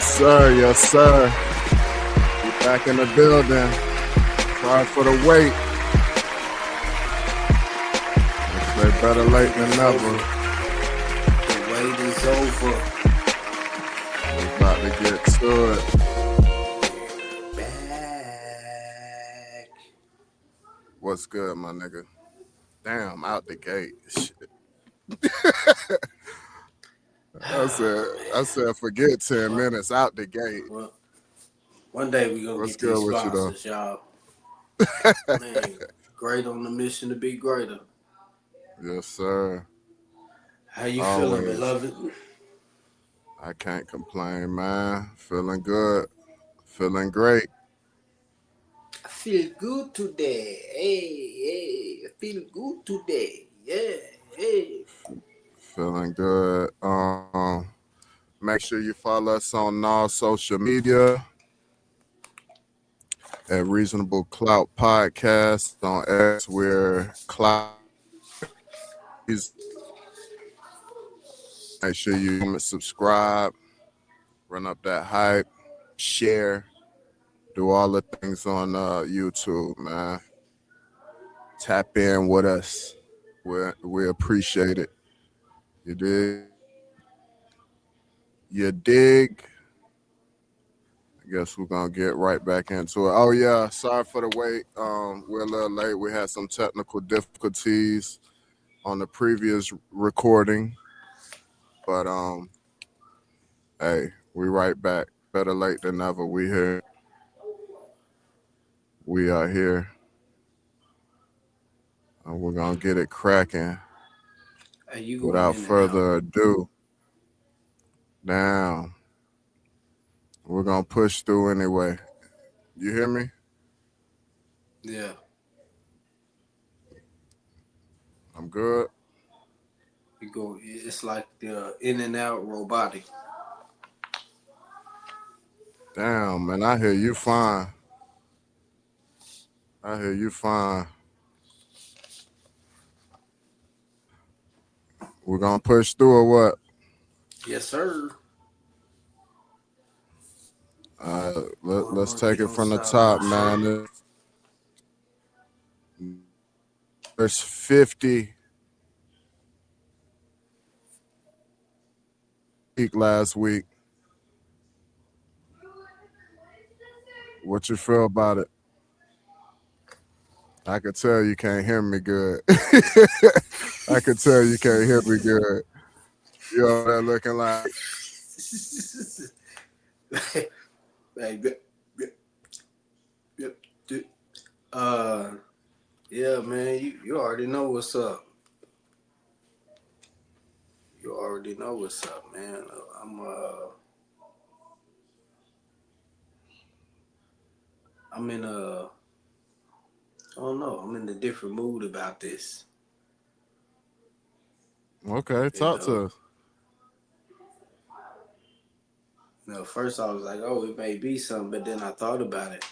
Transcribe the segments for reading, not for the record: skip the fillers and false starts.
sir. Yes, sir. We back in the building. Sorry for the wait. They better late than never. The wait is over. We're about to get to it. Back. What's good, my nigga? Damn, out the gate. Shit. I said, forget 10 minutes out the gate. Well, one day we gonna What's get these good with you, though? sponsors, y'all. Man, great on the mission to be greater. Yes, sir. How you Always. feeling, beloved? I can't complain, man. Feeling good. Feeling great. I feel good today. Hey, I feel good today. Yeah, hey. Feeling good. Make sure you follow us on all social media at Reasonable Clout Podcast on X. We're Clout. Make sure you subscribe, run up that hype, share, do all the things on YouTube, man. Tap in with us. We appreciate it. You dig? You dig? I guess we're gonna get right back into it. Oh yeah, sorry for the wait. We're a little late. We had some technical difficulties on the previous recording, but hey, we right back. Better late than never. We here. We are here, and we're gonna get it cracking. Hey, you Without further ado, now we're gonna push through anyway. You hear me? Yeah. I'm good. You go. It's like the in and out robotic. Damn, man, I hear you fine. I hear you fine. We're gonna push through or what? Yes, sir. Let's take it from the top, man. There's 50 last week. What you feel about it? I could tell you can't hear me good. I could tell you can't hear me good. You over there looking like yeah, man, you already know what's up. You already know what's up, man. I'm in a, I don't know, I'm in a different mood about this. okay, talk to us. First I was like, oh, it may be something, but then I thought about it.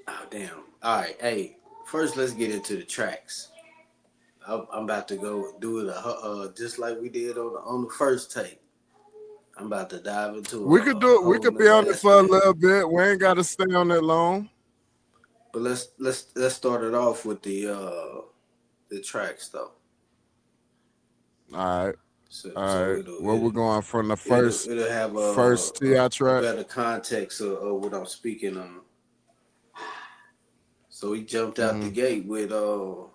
Oh damn. All right, hey, first let's get into the tracks. I'm about to go do it just like we did on the first take. I'm about to dive into. We could do it. We could be on it for a little bit. We ain't got to stay on it long. But let's start it off with the tracks though. All right. All right. Where we're going from the first? It'll have first TI track. Better context of what I'm speaking on. So he jumped out the gate with the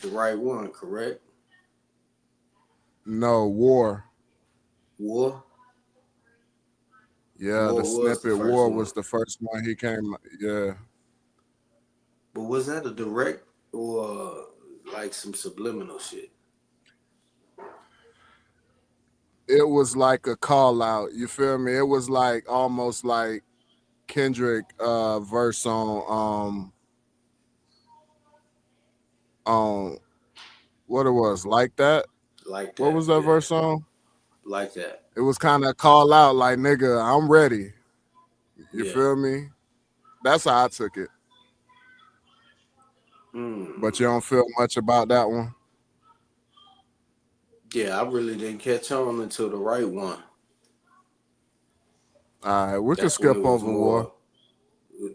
right one, correct? No, War. War? Yeah, the snippet War was the first one he came. Yeah. But was that a direct or like some subliminal shit? It was like a call out. You feel me? It was like almost like Kendrick verse on what it was, like that. Like that. What was that verse on? Like that. It was kind of call out, like, nigga, I'm ready. You feel me? That's how I took it. But you don't feel much about that one? Yeah, I really didn't catch on until the right one. All right, we can That's when skip it was over War. more.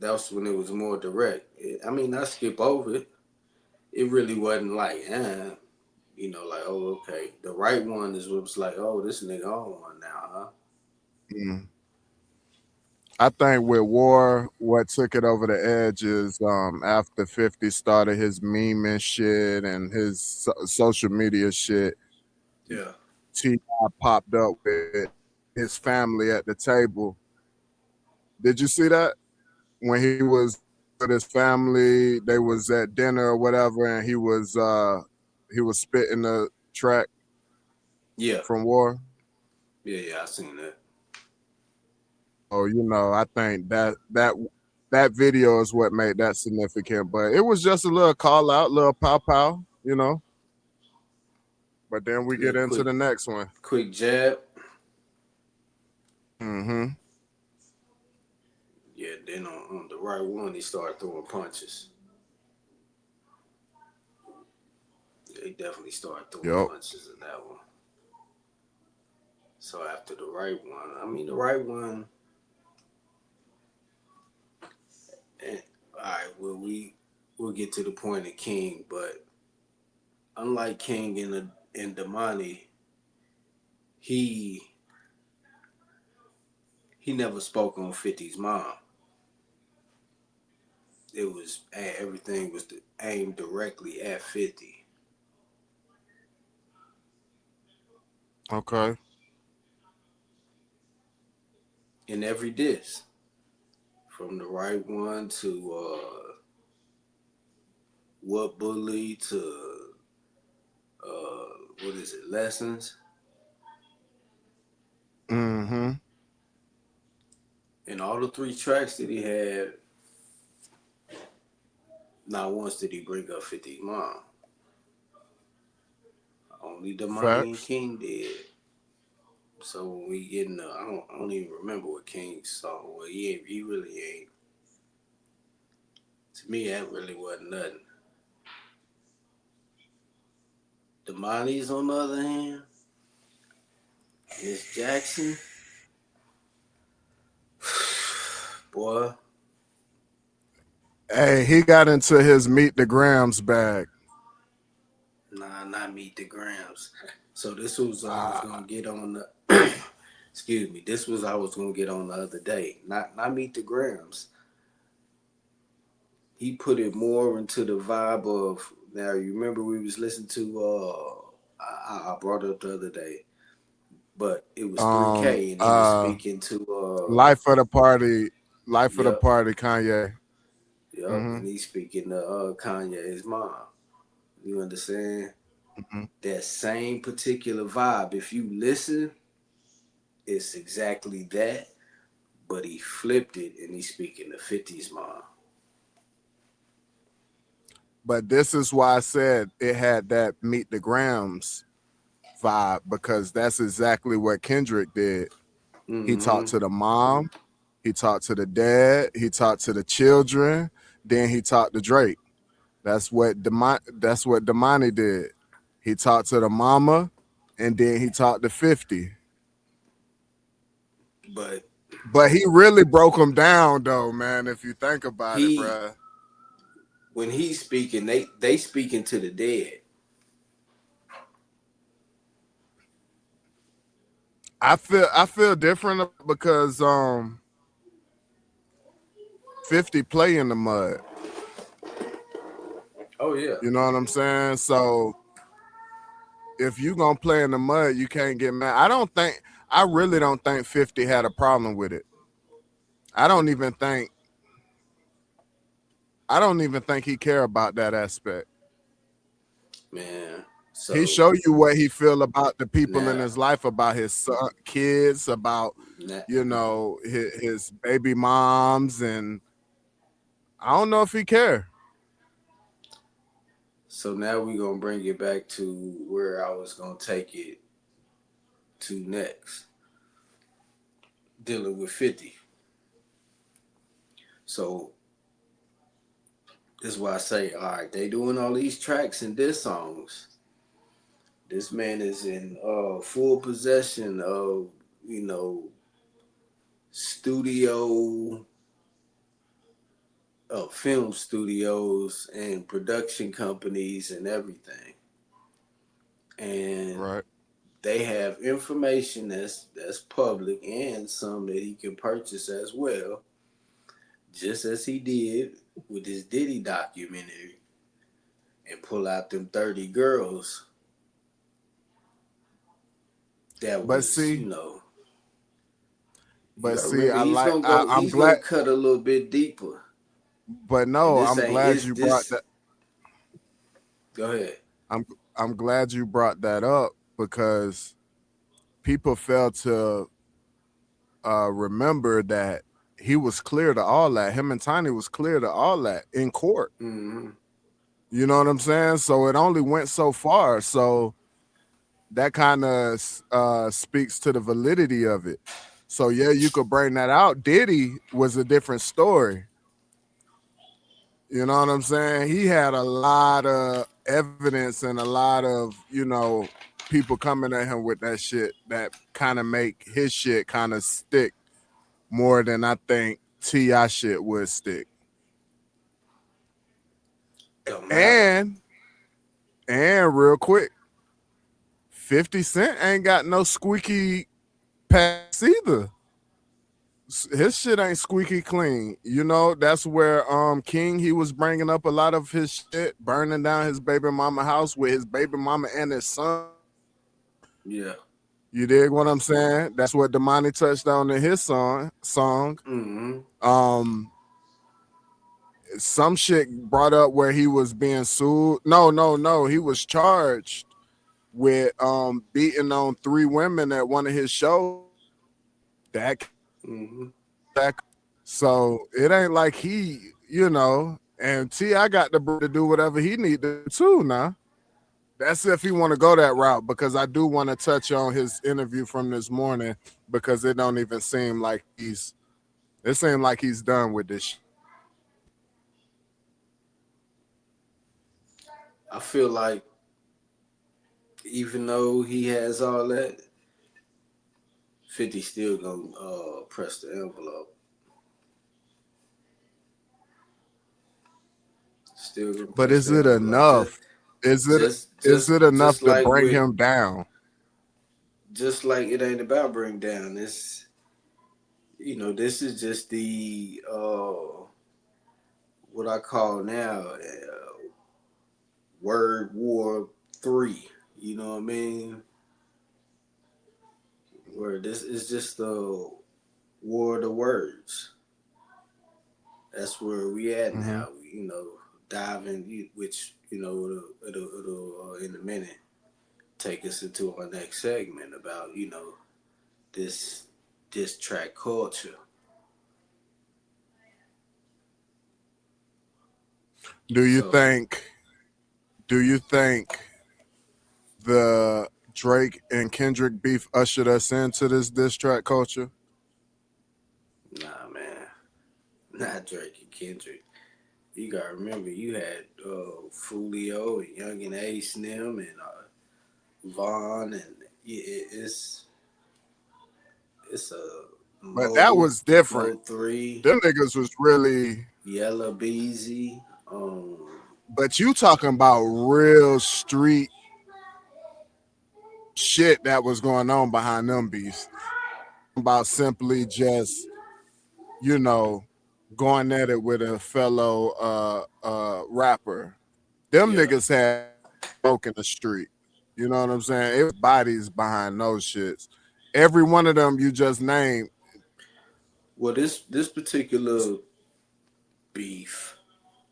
That's when it was more direct. I mean, I skip over it. It really wasn't like, like, oh, okay. The right one is what was like, oh, this nigga on one now, huh? Mm. I think with War, what took it over the edge is after 50 started his meme and shit and his social media shit. Yeah. T.I. popped up with his family at the table. Did you see that? When he was with his family, they was at dinner or whatever, and he was spitting the track Yeah. from War. Yeah, yeah, I seen that. So I think that video is what made that significant. But it was just a little call out, little pow pow. But then we get Little into the next one. quick jab. Mm-hmm. Yeah, then on the right one, he started throwing punches. Yeah, he definitely started throwing Yep. punches in that one. So after the right one, I mean, the right one, and all right, we'll get to the point of King, but unlike King and Damani, he he never spoke on 50's mom. Everything was aimed directly at 50 Okay. in every diss, from the right one to what bully to what is it, lessons, Mm-hmm. and all the three tracks that he had. Not once did he bring up 50's mom. Only Damani and Facts. King did. So when we get in I don't even remember what King's song was. He really ain't. To me, that really wasn't nothing. Damani's on the other hand, Miss Jackson, boy, Hey, he got into his meet the grams bag. nah, not Meet the Grams. So this was I was Ah. gonna get on the. Excuse me. This was I was gonna get on the other day. Not Meet the Grams. He put it more into the vibe of. Now you remember we was listening to. I brought it up the other day, but it was 3K and he was Uh speaking to. Life of the party, life of the Yep, party, Kanye. yep, Mm-hmm. and he's speaking to Kanye's mom. You understand? Mm-hmm. That same particular vibe. If you listen, it's exactly that, but he flipped it and he's speaking to 50's mom. But this is why I said it had that meet the grams vibe because that's exactly what Kendrick did. He Mm-hmm. talked to the mom, he talked to the dad, he talked to the children, then he talked to Drake. That's what Damani did. He talked to the mama, and then he talked to 50. But But he really broke them down though, man. If you think about it, he, bruh. when he's speaking, they speaking to the dead. I feel different because 50 play in the mud. Oh yeah, You know what I'm saying? So if you gonna play in the mud, you can't get mad. I really don't think 50 had a problem with it. I don't even think I don't even think he care about that aspect. man. He So show you what he feel about the people in now, his life, about his son, kids, about now, his baby moms, and I don't know if he care. so now we gonna bring it back to where I was gonna take it to next, dealing with 50. So this is why I say, all right, they doing all these tracks and diss songs, This man is in full possession of, you know, studio, film studios and production companies and everything. And Right. they have information that's public and some that he can purchase as well, just as he did with his Diddy documentary, and pull out them 30 girls that But was, see, you but gotta see, remember I like. I'm he's glad, gonna cut a little bit deeper. but And no, this I'm ain't glad it's you brought this that. go ahead. I'm glad you brought that up because people fail to remember that he was clear to all that. Him and Tiny was clear to all that in court. Mm-hmm. You know what I'm saying? So it only went so far. So that kind of speaks to the validity of it. So yeah, you could bring that out. Diddy was a different story. You know what I'm saying? He had a lot of evidence and a lot of, people coming at him with that shit that kind of make his shit kind of stick more than I think T.I. shit would stick. Don't matter. And real quick, 50 Cent ain't got no squeaky past either. His shit ain't squeaky clean. That's where King, he was bringing up a lot of his shit, burning down his baby mama house with his baby mama and his son. Yeah. You dig what I'm saying? That's what Damani touched on in his song. Mm-hmm. Um some shit brought up where he was being sued. No, no, no. He was charged with beating on three women at one of his shows. That Mm-hmm. that so it ain't like and T.I. got the to do whatever he need to do too now. That's if he want to go that route, because I do want to touch on his interview from this morning, because it don't even seem like he's done with this shit. I feel like even though he has all that, 50 still gonna press the envelope. Still gonna But press is the it envelope. enough? Is it is it enough Just to like bring with him down? just like it ain't about bring down. This is just the what I call now Word War 3. You know what I mean? Where this is just the war of the words. That's where we at Mm-hmm. now. Diving, which it'll in a minute take us into our next segment about this this track culture. Do you So think? Do you think the Drake and Kendrick beef ushered us into this diss track culture? nah, man, not Drake and Kendrick. You gotta remember, you had Fulio and Young and A Slim and Vaughn, and it's a But that was different. Mo three, Them niggas was really. Yella Beezy. But you talking about real street shit that was going on behind them beefs. About simply just, you know, going at it with a fellow rapper. Them Yeah. niggas had broken the street. You know what I'm saying? It was bodies behind those shits. Every one of them you just named. Well, this particular beef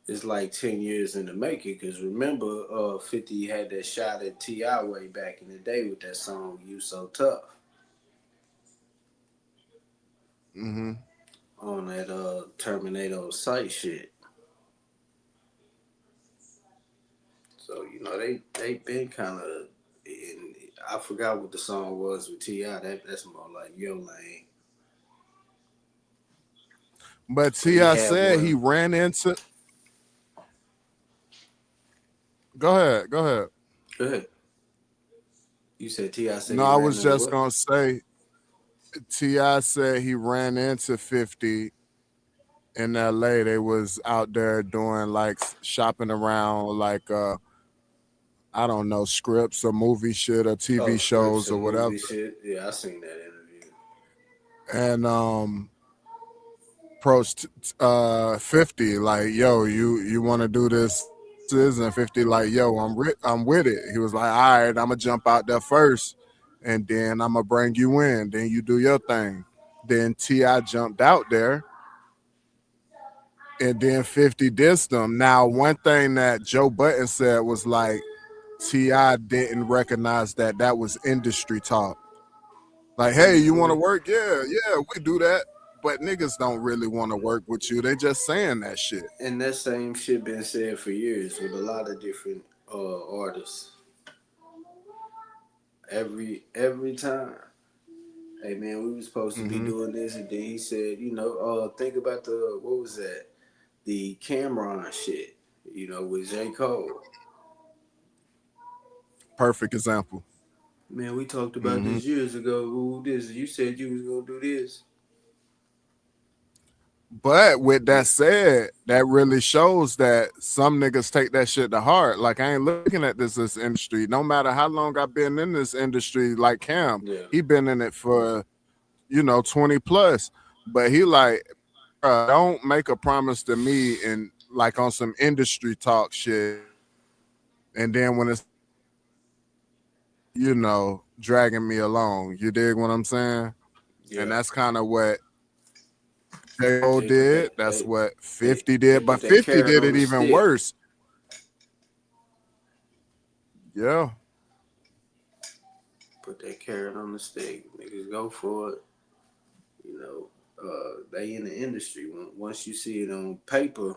is like 10 years in the making. Cause remember, 50 had that shot at Ti way back in the day with that song "You So Tough" Mm-hmm. on that Terminator site shit. So they been kind of. I forgot what the song was with Ti. That's more like Yo Lane. But But he T.I. had said he one. ran into. Go ahead. Go ahead. Go ahead. You said Ti said No, he I ran was into just what? gonna say Ti said he ran into 50 in LA. They was out there doing like shopping around like I don't know, scripts or movie shit or Oh, TV scripts shows or and whatever. movie shit. Yeah, I seen that interview. And approached 50 like, yo, you want to do this? And 50 like, yo, I'm with it. He was like, all right, I'm gonna jump out there first, and then I'm gonna bring you in. Then you do your thing. Then Ti jumped out there, and then 50 dissed him. Now, one thing that Joe Button said was like, Ti didn't recognize that that was industry talk. Like, hey, you want to Mm-hmm. work? Yeah, we do that. But niggas don't really want to work with you. They just saying that shit. And that same shit been said for years with a lot of different artists. Every time. Hey man, we was supposed to be Hmm. doing this, and then he said, think about the what was that? The Cameron shit. With J Cole. Perfect example. Man, we talked about Hmm. this years ago. Ooh, this you said you was gonna do this. But with Yeah, that said, that really shows that some niggas take that shit to heart. Like I ain't looking at this industry. No matter how long I've been in this industry, like Cam, yeah, he been in it for 20 plus. But he like, bruh, don't make a promise to me and like on some industry talk shit. And then when it's dragging me along. You dig what I'm saying? And yeah. that's kind of what J. Cole They put did. that That's they what they 50 they did. put But that 50 carrot did on it the even stick. worse. Yeah. Put that carrot on the stick. Niggas go for it. You know, they in the industry. Once you see it on paper,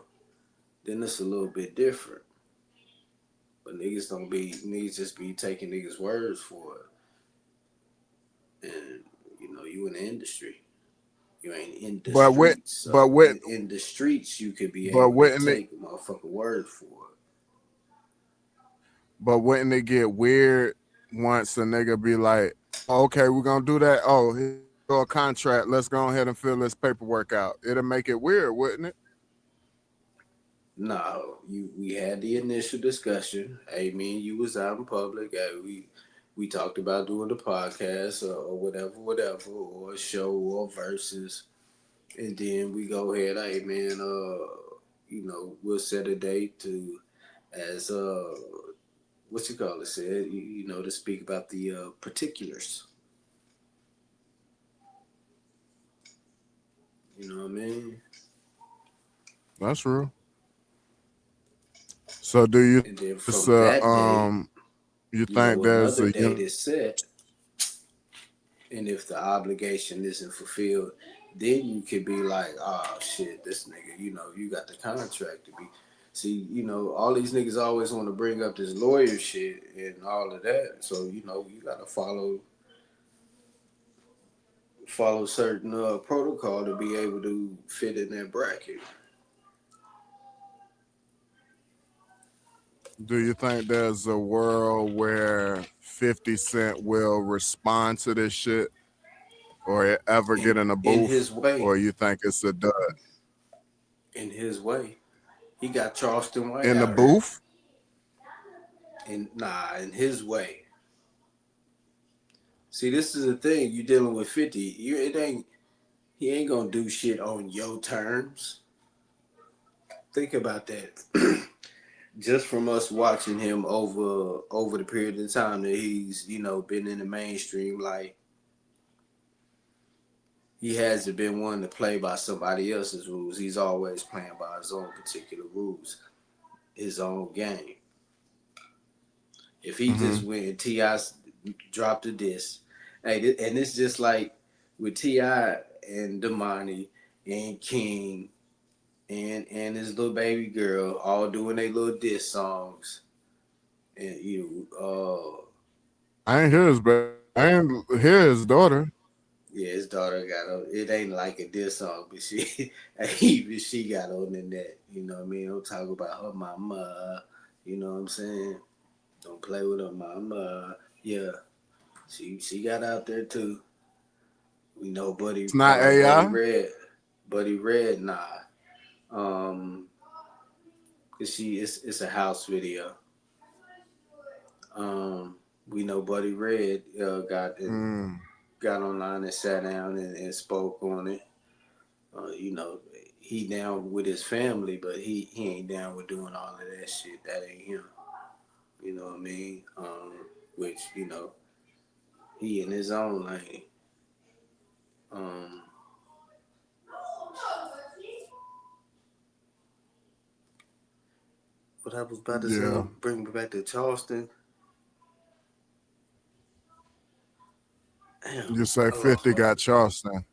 then it's a little bit different. But niggas just be taking niggas' words for it. And you in the industry. You ain't in the But with streets. but So with in the streets you could be but able to wouldn't it take a motherfucker word for but wouldn't it get weird once a nigga be like, oh, okay, we're gonna do that. Oh, here's a contract. Let's go ahead and fill this paperwork out. It'll make it weird, wouldn't it? it. No, we had the initial discussion. Hey, me and you was out in public. Hey, we talked about doing the podcast or whatever, or a show or verses. And then we go ahead, hey man, we'll set a date to as what you call it said, to speak about the particulars. You know what I mean? That's real. So do you And then it's from that date, you think there's another a date is set, and if the obligation isn't fulfilled, then you could be like, oh shit, this nigga, you got the contract to be. See, all these niggas always want to bring up this lawyer shit and all of that. So, you gotta follow certain protocol to be able to fit in that bracket. Do you think there's a world where 50 Cent will respond to this shit or ever In get in a in booth, his way, or you think it's a dud? in his way, he got Charleston White In the out here. booth? In his way. See, this is the thing. You dealing with 50. He ain't gonna do shit on your terms. Think about that. Just from us watching him over the period of time that he's been in the mainstream, like he hasn't been one to play by somebody else's rules. He's always playing by his own particular rules, his own game. If he Mm-hmm. just went and Ti dropped a diss, hey, and it's just like with Ti and Damani and King and his little baby girl all doing their little diss songs, and I ain't hear his I ain't hear his daughter. yeah, his daughter got on. It ain't like a diss song, but she even she got on in that. You know what I mean? Don't talk about her mama. You know what I'm saying? Don't play with her mama. Yeah. She got out there too. We know It's not AI. Buddy Red, nah. Um, cause it's a house video. Um, we know Buddy Red Mm. got online and sat down and spoke on it. You know, he down with his family, but he ain't down with doing all of that shit. That ain't him. You know what I mean? Which he in his own lane. Um, what I was about to say, Yeah. bring me back to Charleston. Damn, You say I lost 50 my. got Charleston.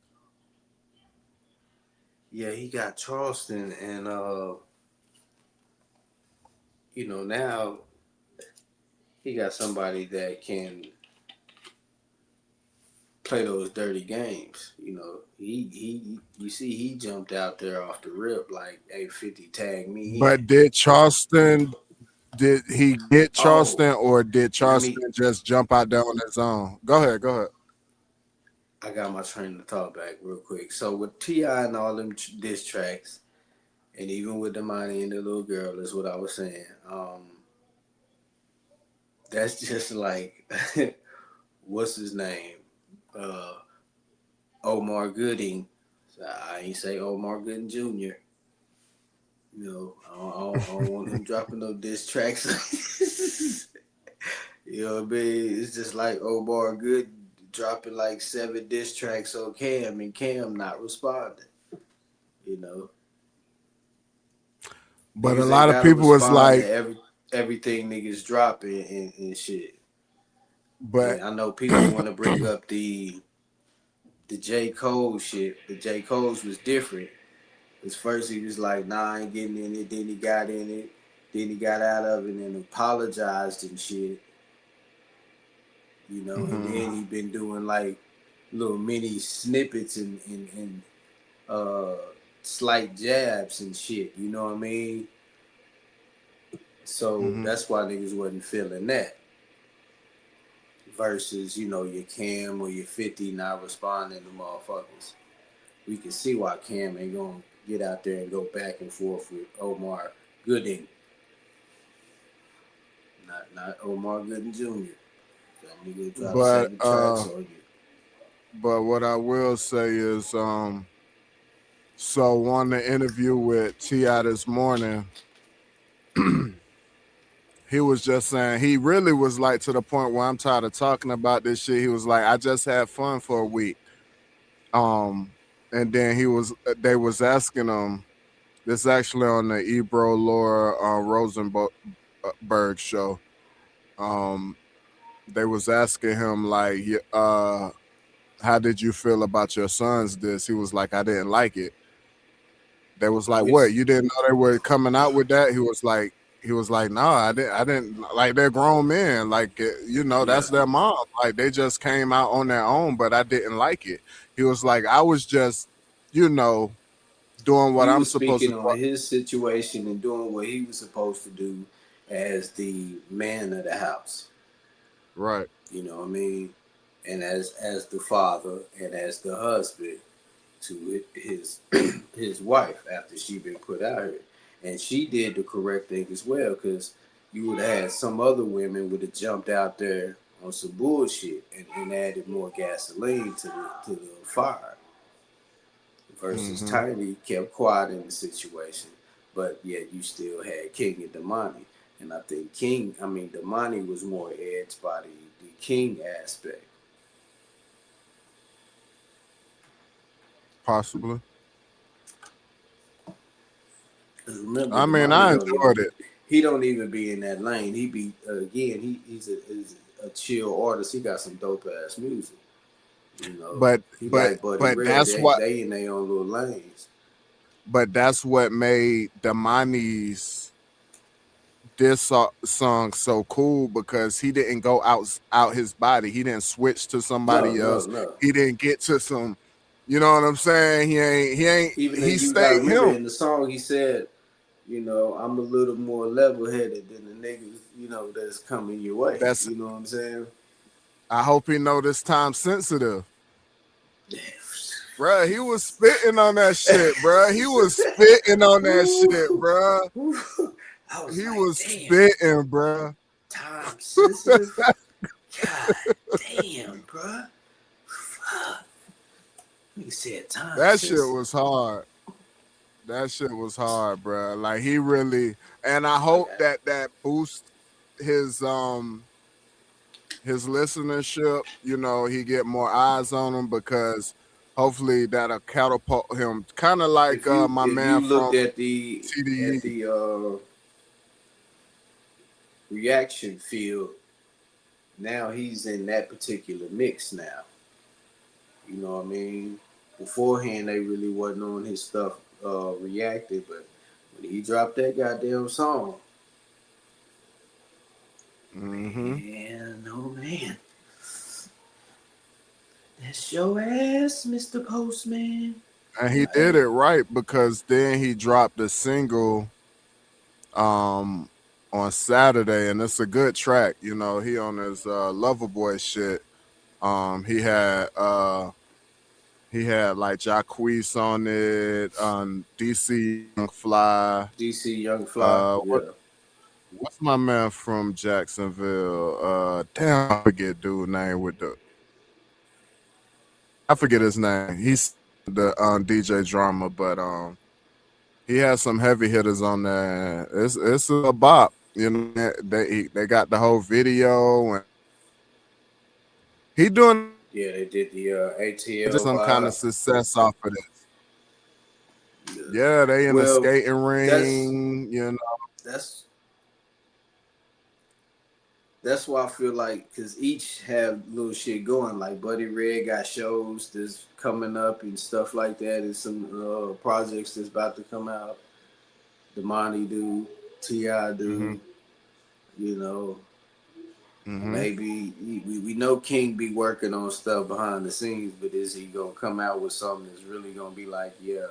Yeah, he got Charleston, and now he got somebody that can play those dirty games. You see, he jumped out there off the rip like, "Hey, 50, tag me in." But did he get Oh, Charleston or did let me. Charleston just jump out there on his own? Go ahead, go ahead. I got my train of thought back real quick. So with Ti and all them diss tracks, and even with the money and the little girl, is what I was saying. That's just like, what's his name? Uh, Omar Gooding. I ain't say Omar Gooding Jr. I don't want him dropping no diss tracks. You know what I mean? It's just like Omar Good dropping like 7 diss tracks on Cam and Cam not responding. You know, But a niggas ain't lot of gotta people was respond like, to everything niggas dropping and shit. but And I know people want to bring up the J Cole shit. The J Cole's was different. Cause first he was like, "Nah, I ain't getting in it." Then he got in it. Then he got out of it and apologized and shit. And mhm, then he been doing like little mini snippets and uh, slight jabs and shit. You know what I mean? So mhm. that's why niggas wasn't feeling that. Versus, your Cam or your 50 not responding to motherfuckers. We can see why Cam ain't gonna get out there and go back and forth with Omar Gooding, not Omar Gooding Jr. That nigga dropped but 7 tracks on you. but what I will say is so on the interview with T.I. this morning, he was just saying he really was like to the point where I'm tired of talking about this shit. He was like, I just had fun for a week. Um, and then they was asking him. This actually on the Ebro Laura Rosenberg show. Um, they was asking him like, how did you feel about your sons? This he was like, I didn't like it. They was like, Which, what? You didn't know they were coming out with that? He was like, no, I didn't. Like they're grown men, like yeah, that's their mom. Like they just came out on their own, but I didn't like it. He was like, I was just, you know, doing what he I'm was supposed to speaking do. on his situation and doing what he was supposed to do as the man of the house. Right. You know what I mean? And as the father and as the husband to his his wife after she been put out here, and she did the correct thing as well because you would have had some other women would have jumped out there on some bullshit and added more gasoline to the fire versus Hmm. Tiny kept quiet in the situation, but yet you still had King and Damani. And I think Damani was more edged by the King aspect. Possibly. Cause remember, I mean, Damani I don't even enjoyed be it, he don't even be in that lane. He be again. He's a chill artist. He got some dope ass music. You know, but he but like Buddy but Red. that's They in their own little lanes. what made Damani's this song so cool because he didn't go out his body. He didn't switch to No, somebody no, else. no. He didn't get to some. You know what I'm saying? Even He you got to stayed remember him. in the song he said, I'm a little more level headed than the niggas, that's coming your way. That's You know what I'm saying? I hope he know this time sensitive. Bruh, he was spitting on that shit, bruh. He was spitting on that shit, Ooh, bruh. ooh. I was He like, was damn, spitting, bruh. time sensitive. God damn, bruh. Fuck. He said time That shit sensitive. was hard. That shit was hard, bruh. Like he really, and I I hope got that boosts his his listenership. You know, he get more eyes on him because hopefully that'll catapult him. Kind of like my if man you looked from at TDE. the reaction field, now he's in that particular mix now. You know what I mean? Beforehand, they really wasn't on his stuff reacted, but when he dropped that goddamn song, Hmm. man, oh man, that's your ass, Mr. Postman. And he did Hey, it right because then he dropped a single um on Saturday, and it's a good track. You know, he on his Loverboy shit. He had like Jacquees on it, DC Young Fly. DC Young Fly, yeah, What's my man from Jacksonville? Damn, I forget dude name with the I forget his name. He's the DJ drama, but he has some heavy hitters on there. It's a bop. You know, they got the whole video, and he doing yeah. They did the just ATL some kind of vibe. success off of this. Yeah. Yeah, they in the Well, skating that's ring. You know, that's that's why I feel like because each have little shit going. Like Buddy Red got shows that's coming up and stuff like that, and some projects that's about to come out. Damani do, Ti hmm do, you know. hmm Maybe we know King be working on stuff behind the scenes, but is he gonna come out with something that's really gonna be like, yeah,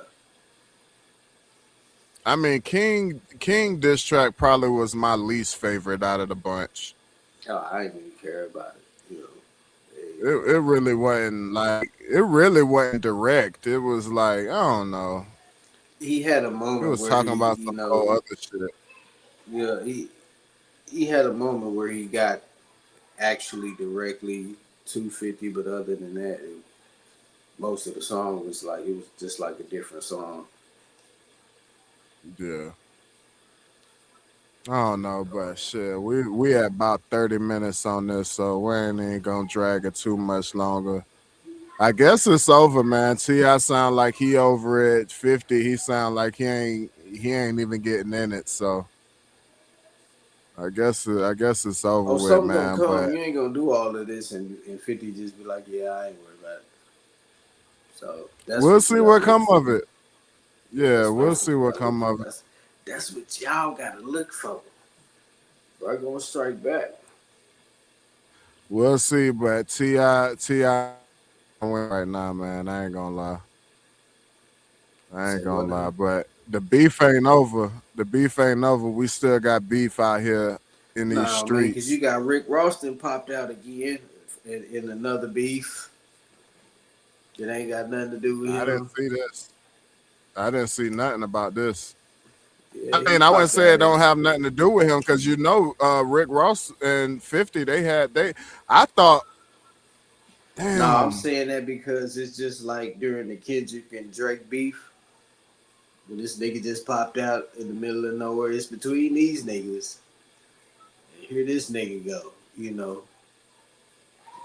I mean, King diss track probably was my least favorite out of the bunch. oh, I ain't even care about it, you know. It really wasn't like it really wasn't direct. It was like I don't know. He had a He moment was where talking he, about you some know, whole other shit. yeah, he had a moment where he got actually directly 250, but other than that, most of the song was like it was just like a different song. Yeah. I don't know, but shit, we at about 30 minutes on this, so we ain't even gonna drag it too much longer. I guess it's over, man. Ti sound like he over it. 50, he sound like he ain't even getting in it. So I guess it's over Oh, with, something gonna man. come. But You ain't gonna do all of this, and 50 just be like, yeah, I ain't worried about it. So that's we'll what you see gotta what look come for. of it. Yeah, Yeah, we'll that's what see you what gotta look come for. of it. That's what y'all gotta look for. Bro, gonna strike back. We'll see. But Ti win right now, man. I ain't gonna lie. I Say ain't what gonna lie. now? But the beef ain't over. The beef ain't over. We still got beef out here in these Nah, man, cause you streets. got Rick Roston popped out again in another beef that ain't got nothing to do with I didn't him. see this. I didn't see nothing about this. Yeah, I he mean, I wouldn't popped say out it and don't have nothing to do with him because you know, Rick Ross and 50, they. I thought, no, I'm damn, saying that because it's just like during the Kendrick and Drake beef, when this nigga just popped out in the middle of nowhere. It's between these niggas. And here this nigga go, you know,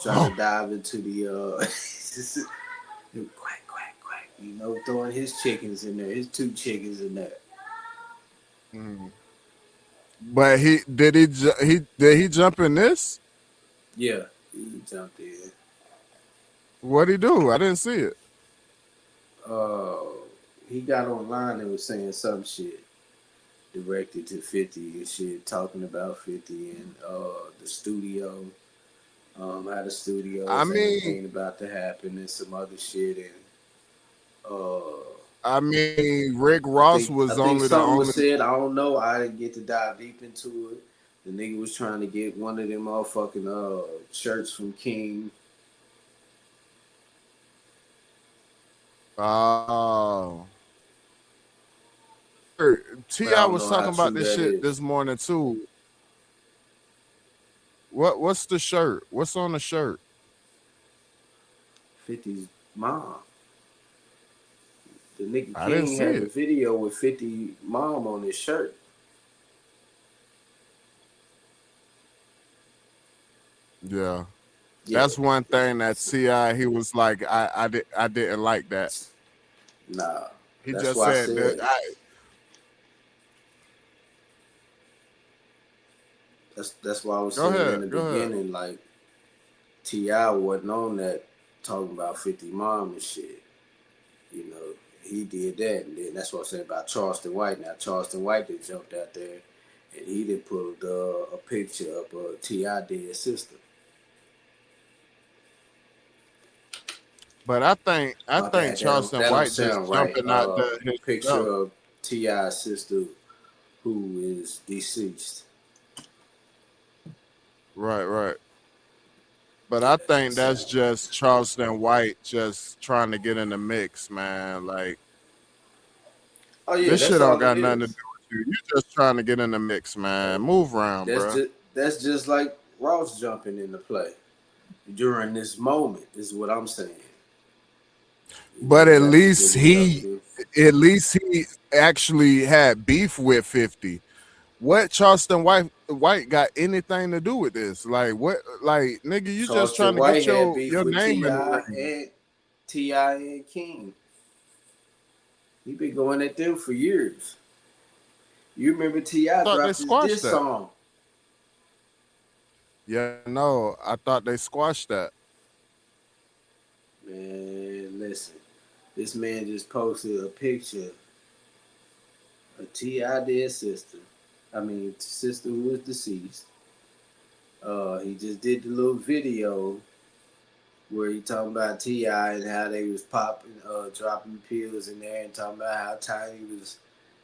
trying to oh, dive into the quack quack quack, you know, throwing his chickens in there, his two chickens in there. mhm. But he jump in this? Yeah, he jumped in. What'd he do? I didn't see it. Uh, he got online and was saying some shit directed to 50 and shit, talking about 50 and the studio, how the I studios mean, ain't about to happen and some other shit and uh Rick Ross was I think only the something only. was said. I don't know. I didn't get to dive deep into it. The nigga was trying to get one of them motherfucking shirts from King. Oh, But I Ti don't was know how talking about true this that shit is. this morning too. What's the shirt? What's on the shirt? 50's mom. The nigga I didn't King see had a it. video with 50 mom on his shirt. Yeah, Yeah. that's one It's, thing that it's, Ti he was like, I didn't like that. nah. He That's just why I said that. said that's why I was Go saying in ahead, the go ahead. beginning, like T.I. wasn't on that talking about 50 mom and shit. You know, he did that, and then that's what I said about Charleston White. Now Charleston White did jumped out there, and he did pulled a picture of T.I. dead sister. But I My think bad, Charleston that don't White just sound right. jumping out there his Picture stuff. of T.I.'s sister who is deceased. Right, right. But Yeah, I that shit think that's sound right. just Charleston White just trying to get in the mix, man. Like Oh yeah, this shit that's don't all it got nothing to do is. with you. You just trying to get in the mix, man. Hey, Move around, bro. that's just like Ross jumping into play during this moment. Is what I'm saying. You know, But you got to give it up. at least he actually had beef with 50. What White got anything to do with this? Like what like nigga, you just Charleston trying to White get had beef your with name in the Ti ring. and Ti and King. He been going at them for years. You remember Ti Thought they dropped his squashed diss that. song. Yeah, no, I thought they squashed that. Man, listen, this man just posted a picture of Ti dead sister. I mean, sister who was deceased. He just did the little video where he talking about Ti and how they was popping, dropping pills in there, and talking about how Tiny was.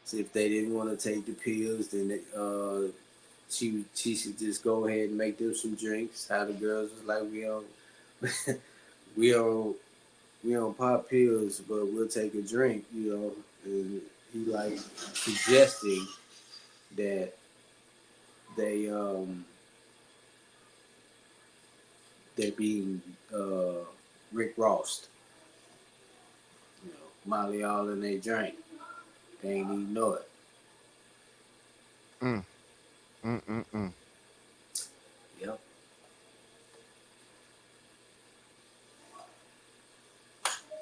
So if they didn't want to take the pills, then she should just go ahead and make them some drinks. How the girls was like, we don't we don't pop pills, but we'll take a drink, you know. And he like suggesting that they they being Rick Ross, you know, Molly all in their drink. They ain't even know it. Mm, mm. Yep.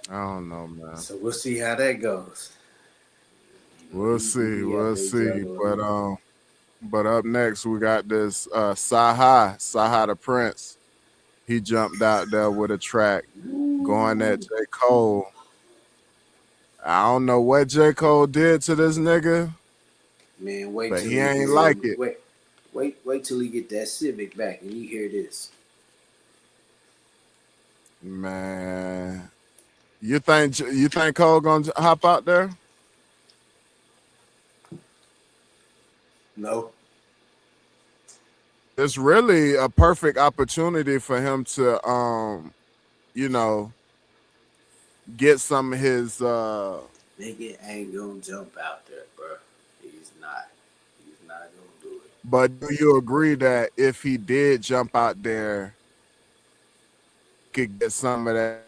I don't know, man. So we'll see how that goes. You know, he be out We'll there see. juggling. But up next we got this Saha the Prince. He jumped out there with a track going at Ooh. J. Cole. I don't know what J. Cole did to this nigga, Man, wait but till he he ain't get like in. it. Wait till he get that Civic back and you hear this. Man. You think Cole gonna hop out there? No, It's really a perfect opportunity for him to you know, get some of his nigga ain't gonna jump out there, bro. He's not. He's not gonna do it. but do you agree that if he did jump out there, he could get some of that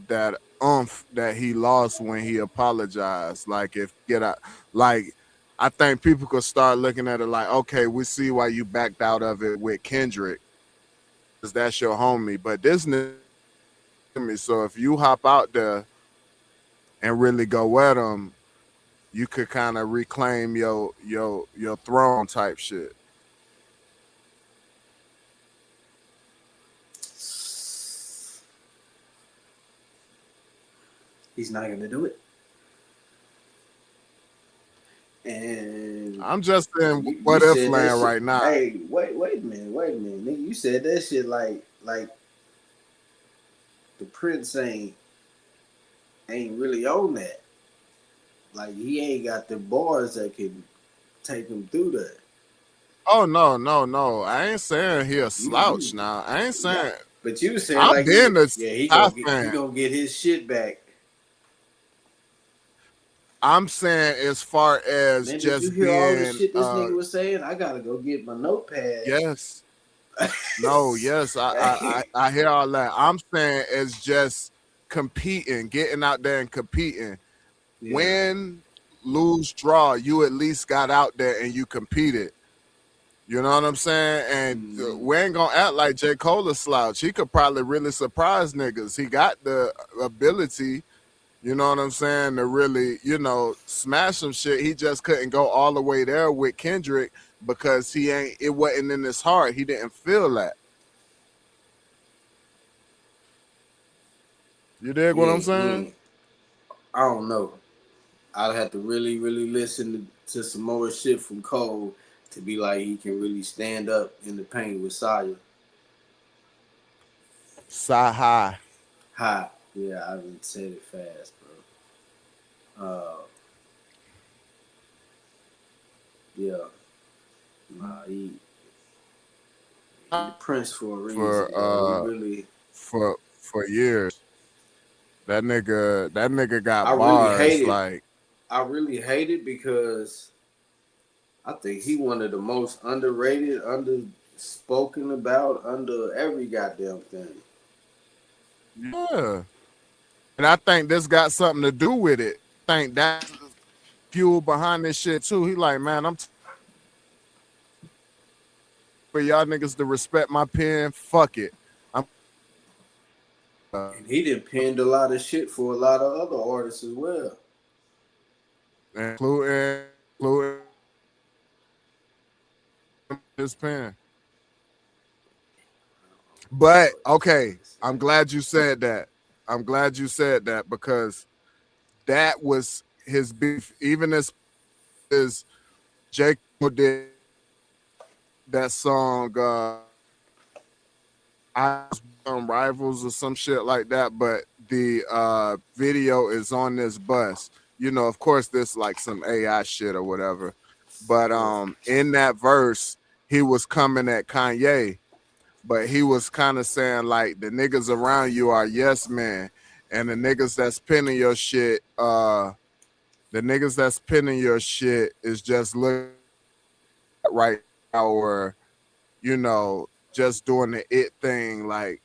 that he lost when he apologized? Like if get out like I think people could start looking at it like, okay, we see why you backed out of it with Kendrick, because that's your homie. But this nigga me. So if you hop out there and really go at him, you could kind of reclaim your throne type shit. He's not gonna do it. And I'm just in you what if said that land shit. right now. Hey, wait a minute, nigga. You said that shit like the Prince ain't really on that. Like he ain't got the bars that can take him through that. Oh no. I ain't saying he a You slouch now. I ain't saying but you saying I'm like he, being a yeah, Sci he fan. gonna get his shit back. I'm saying as far as Man, did you just hear all the being shit this nigga was saying? I gotta go get my notepad. yes. No, yes, I hear all that. I'm saying it's just competing, getting out there and competing. Yeah. Win, lose, draw, you at least got out there and you competed. You know what I'm saying? And Mm-hmm. we ain't gonna act like J. Cole a slouch. He could probably really surprise niggas. He got the ability, you know what I'm saying, to really, smash some shit. He just couldn't go all the way there with Kendrick because it wasn't in his heart. He didn't feel that. You dig what I'm He saying? ain't. I don't know. I'd have to really, really listen to some more shit from Cole to be like he can really stand up in the paint with Saya. Sigh high. Ha. Yeah, I done said it fast, bro. Yeah. Nah, he the prince for a reason, For bro. He really. for years. That nigga I got really bars hate it. like I really hate it because I think he one of the most underrated, under spoken about, under every goddamn thing. yeah. And I think this got something to do with it. I think that's fuel behind this shit too. He like, man, I'm for y'all niggas to respect my pen. Fuck it. I'm And he done penned a lot of shit for a lot of other artists as well. including this pen. But Fuck this okay, nigga I'm say. glad you said that. I'm glad you said that because that was his beef. Even as J. Cole did that song, I was rivals or some shit like that, but the video is on this bus. Of course, this like some AI shit or whatever. But Yeah. in that verse, he was coming at Kanye, but he was kind of saying like the niggas around you are yes men, and the niggas that's pinning your shit is just looking right now, or just doing the it thing. Like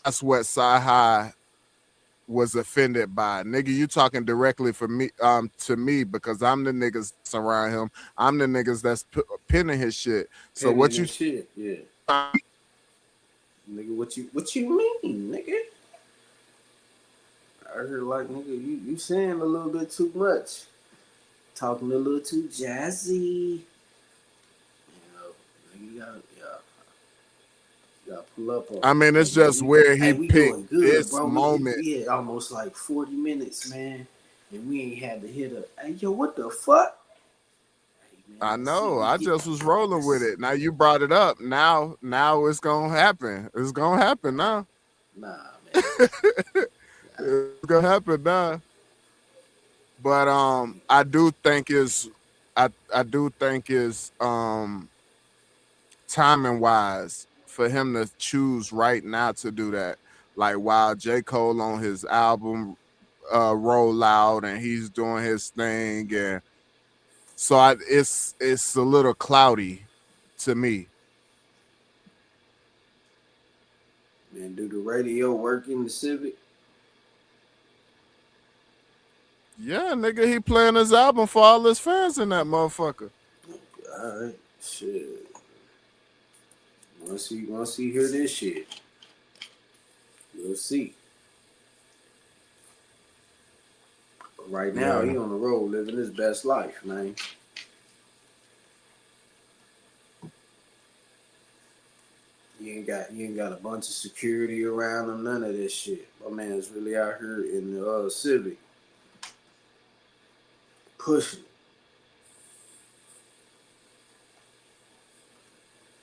that's what Sci was offended by. Nigga, you talking directly for me, to me, because I'm the niggas that's around him. I'm the niggas that's pinning his shit. So Penning what you and shit. Yeah. Nigga, what you mean, nigga? I heard like nigga, you saying a little bit too much. Talking a little too jazzy. You know, nigga, you gotta pull up on I it. mean, Hey it's man, just where he we picked doing good, this bro. moment. We had almost like 40 minutes, man. And we ain't had to hit a hey yo, what the fuck? Hey man, I let's see. know. We I get just was rolling with let's it. Now you brought it up. Now it's gonna happen. It's gonna happen now. nah man. Nah. It's gonna happen now. But I do think is timing wise for him to choose right now to do that. Like while J. Cole on his album rollout and he's doing his thing, and so it's a little cloudy to me. Man, do the radio work in the Civic? Yeah, nigga, he playing his album for all his fans in that motherfucker. Alright. Shit. Once he hear this shit, we'll see. But right now, Yeah. he on the road living his best life, man. You ain't got a bunch of security around him, none of this shit. My man's really out here in the Civic pushing.